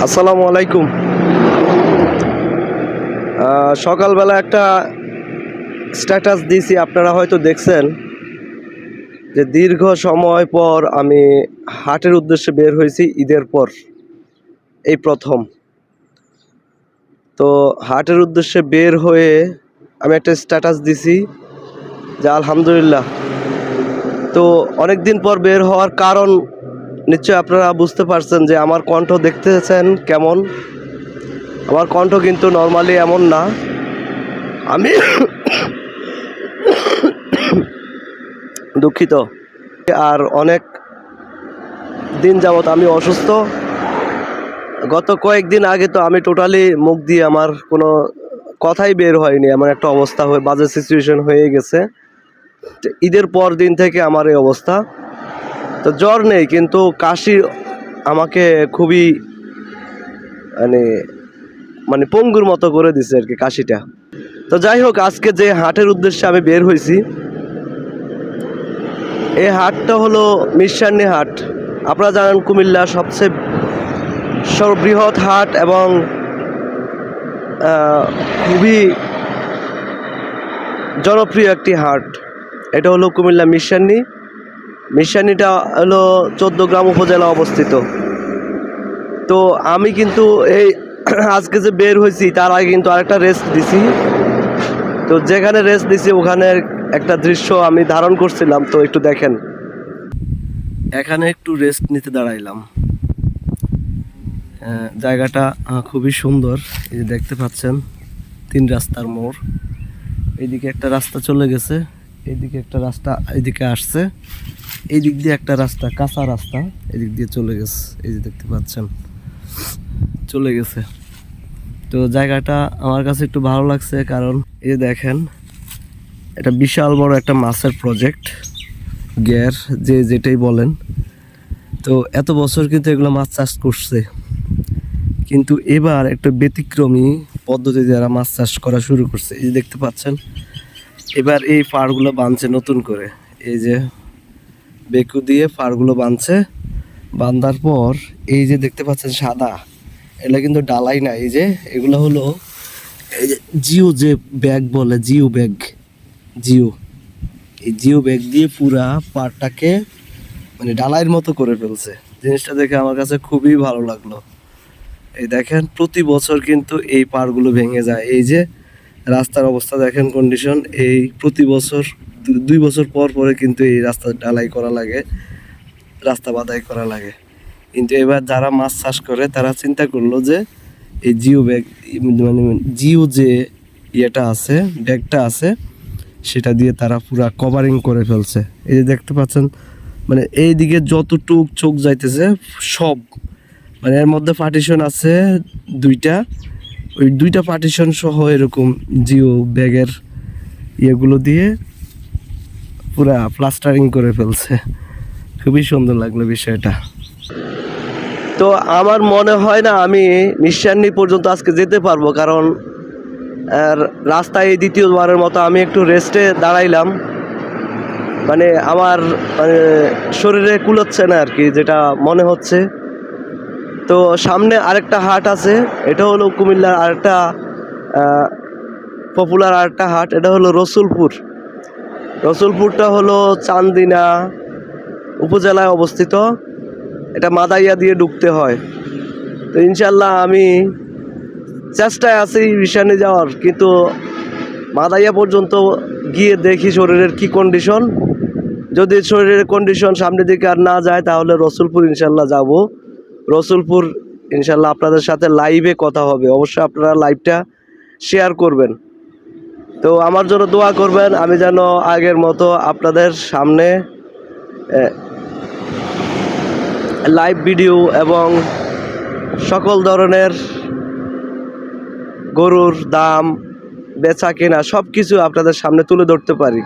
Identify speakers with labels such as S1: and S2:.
S1: আসসালামু আলাইকুম। সকালবেলা একটা স্ট্যাটাস দিয়েছি, আপনারা হয়তো দেখছেন যে দীর্ঘ সময় পর আমি হাটের উদ্দেশ্যে বের হয়েছি ঈদের পর, এই প্রথম। তো হাটের উদ্দেশ্যে বের হয়ে আমি একটা স্ট্যাটাস দিছি যে আলহামদুলিল্লাহ। তো অনেক দিন পর বের হওয়ার কারণ নিশ্চয়ই আপনারা বুঝতে পারছেন যে আমার কণ্ঠ দেখতেছেন কেমন। আমার কণ্ঠ কিন্তু নর্মালি এমন না। আমি দুঃখিত। আর অনেক দিন যাবত আমি অসুস্থ। গত কয়েকদিন আগে তো আমি টোটালি মুখ দিয়ে আমার কোনো কথাই বের হয়নি, এমন একটা অবস্থা হয়ে বাজে সিচুয়েশন হয়ে গেছে। ঈদের পর দিন থেকে আমার এই অবস্থা। তো জ্বর নেই, কিন্তু কাশি আমাকে খুবই মানে পঙ্গুর মতো করে দিছে আর কি কাশিটা। তো যাই হোক, আজকে যে হাটের উদ্দেশ্যে আমি বের হয়েছি, এই হাটটা হলো মিরসান্নি হাট। আপনারা জানেন কুমিল্লার সবচেয়ে সর্ববৃহৎ হাট এবং খুবই জনপ্রিয় একটি হাট। এটা হলো কুমিল্লা মিরসান্নি। মিরসান্নিটা হলো 14 গ্রাম উপজেলা অবস্থিত। তো আমি কিন্তু এই আজকে যে বের হয়েছি তার আগে কিন্তু আরেকটা রেস্ট দিছি। তো যেখানে রেস্ট দিছি ওখানে একটা দৃশ্য আমি ধারণ করছিলাম, তো একটু দেখেন। এখানে একটু রেস্ট নিতে দাঁড়াইলাম। জায়গাটা খুবই সুন্দর। এই যে দেখতে পাচ্ছেন 3 রাস্তার মোড়। এইদিকে একটা রাস্তা চলে গেছে, এইদিকে একটা রাস্তা এইদিকে আসছে, এই দিক দিয়ে একটা রাস্তা, কাঁচা রাস্তা, এদিক দিয়ে চলে গেছে। এই যে দেখতে পাচ্ছেন চলে গেছে। তো জায়গাটা আমার কাছে একটু ভালো লাগছে, কারণ এই যে দেখেন এটা বিশাল বড় একটা মাছের প্রজেক্ট, গ্যার যে যেটাই বলেন। তো এত বছর কিন্তু এগুলো মাছ চাষ করছে, কিন্তু এবার একটা ব্যতিক্রমী পদ্ধতিতে যারা মাছ চাষ করা শুরু করছে। এই যে দেখতে পাচ্ছেন এবার এই ফাড়গুলো বাঁধছে নতুন করে, এই যে বেকু দিয়ে ফাড়গুলো বাঁধছে। বাঁধার পর এই যে দেখতে পাচ্ছেন সাদা, এগুলো কিন্তু ডালাই না, এই যে এগুলো হলো এই যে জিও যে ব্যাগ বলে, জিও ব্যাগ, জিও, এই জিও ব্যাগ দিয়ে পুরা পাড়টাকে মানে ডালাইয়ের মতো করে ফেলছে। জিনিসটা দেখে আমার কাছে খুবই ভালো লাগলো। এই দেখেন প্রতি বছর কিন্তু এই পাড়গুলো ভেঙে যায়। এই যে রাস্তার অবস্থা দেখেন, কন্ডিশন। এই প্রতি বছর 2 বছর পর পরে কিন্তু এই রাস্তা ঢালাই করা লাগে, রাস্তা বাধাই করা লাগে। কিন্তু এবার যারা মাছ চাষ করে তারা চিন্তা করলো যে এই জিও ব্যাগ মানে জিও যে ইয়েটা আছে, ব্যাগটা আছে, সেটা দিয়ে তারা পুরা কভারিং করে ফেলছে। এই যে দেখতে পাচ্ছেন, মানে এই দিকে যতটুক চোখ যাইতেছে সব, মানে এর মধ্যে পার্টিশন আছে 2টা, ওই 2টা পার্টিশন সহ এরকম জিও ব্যাগের ইয়েগুলো দিয়ে পুরা প্লাস্টারিং করে ফেলছে। খুবই সুন্দর লাগলো বিষয়টা। তো আমার মনে হয় না আমি মিরসান্নি পর্যন্ত আজকে যেতে পারবো, কারণ রাস্তায় এই দ্বিতীয়বারের মতো আমি একটু রেস্টে দাঁড়াইলাম। মানে আমার শরীরে কুলোচ্ছে না আর কি, যেটা মনে হচ্ছে। তো সামনে আরেকটা হাট আছে, এটা হলো কুমিল্লার আরেকটা পপুলার আরেকটা হাট, এটা হলো রসুলপুর। রসুলপুরটা হলো চান্দিনা উপজেলায় অবস্থিত। এটা মাদাইয়া দিয়ে ঢুকতে হয়। তো ইনশাল্লাহ আমি চেষ্টায় আছি মিরসান্নি যাওয়ার, কিন্তু মাদাইয়া পর্যন্ত গিয়ে দেখি শরীরের কি কন্ডিশন। যদি শরীরের কন্ডিশন সামনের দিকে আর না যায়, তাহলে রসুলপুর ইনশাল্লাহ যাব। রসুলপুর ইনশাল্লাহ আপনাদের সাথে লাইভে কথা হবে, অবশ্যই আপনারা লাইভটা শেয়ার করবেন। তো আমার জন্য দোয়া করবেন, আমি যেন আগের মতো আপনাদের সামনে লাইভ ভিডিও এবং সকল ধরনের গরুর দাম, বেচা কেনা সব কিছু আপনাদের সামনে তুলে ধরতে পারি।